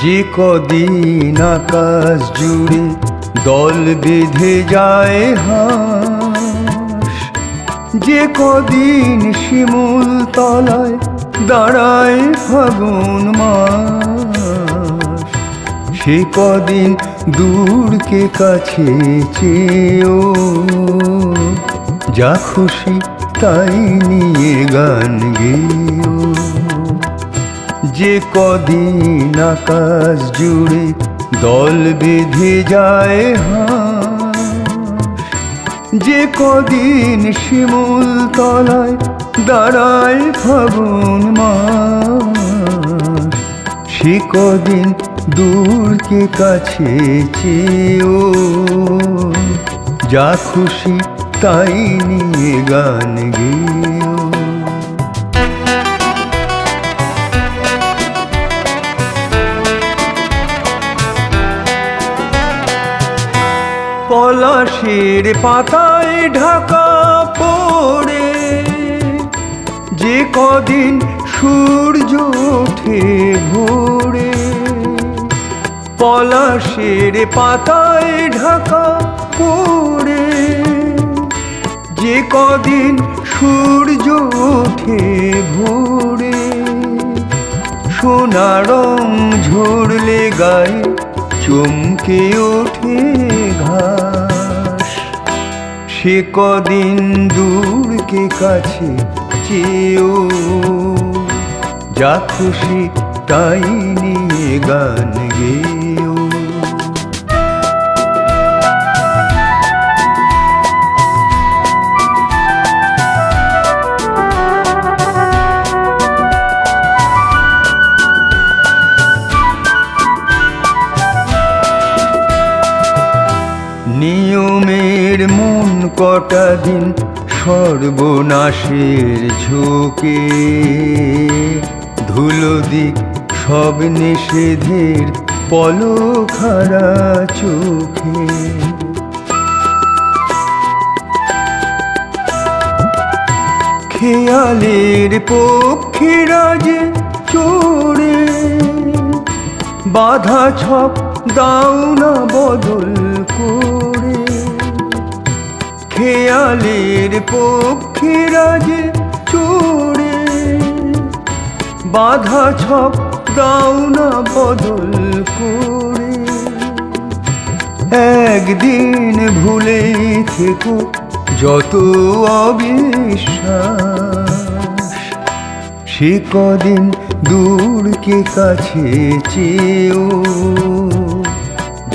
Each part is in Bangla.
যে কদিন আকাশ জুড়ে দল বেঁধে যায় হাঁস, যে কদিন শিমুল তলায় দাঁড়ায় ফাগুন মাস, সে কদিন দূরকে কাছে চেয়েও যা খুশি তাই নিয়ে গান গেও। যে কদিন আকাশ জুড়ে দল বেঁধে যায় হাঁস, যে কদিন শিমুল তলায় দাঁড়ায় ফাগুন মাস, সে কদিন দূরকে কাছে চেয়েও যা খুশি তাই নিয়ে গান গেও। পলাশের পাতায় ঢাকা পড়ে যে কদিন সূর্য ওঠে ভোরে, পলাশের পাতায় ঢাকা পড়ে যে কদিন সূর্য ওঠে ভোরে, সোনা রং ঝরলে গায়ে চমকে ওঠে ঘাস, সে কদিন দূরকে কাছে চেয়েও যা খুশি তাই নিয়ে গান গেও। নিয়মের মন কটা দিন সর্বনাশের ঝোঁকে, ধুলো দিক সব নিষেধের পলখারা চোখে। খেয়ালের পক্ষীরা যে চড়ে বাধা ছক দাও না বদল করে, খেয়ালের পক্ষীরা যে চড়ে বাধা ছক দাও না বদল করে। একদিন ভুলে থেকো যত অবিশ্বাস, সে কদিন দূরকে কাছে চেয়েও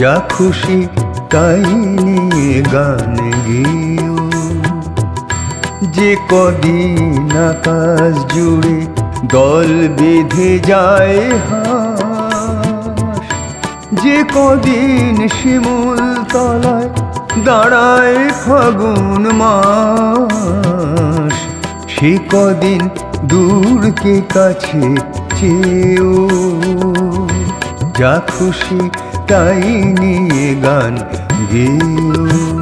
যা খুশি তাই নিয়ে গান গেও। যে কদিন আকাশ জুড়ে দল বেঁধে যায় হাঁস, যে কদিন শিমুল তলায় দাঁড়ায় ফাগুন মাস, সে কদিন দূরকে কাছে চেয়েও যা খুশি তাই নিয়ে গান গেও।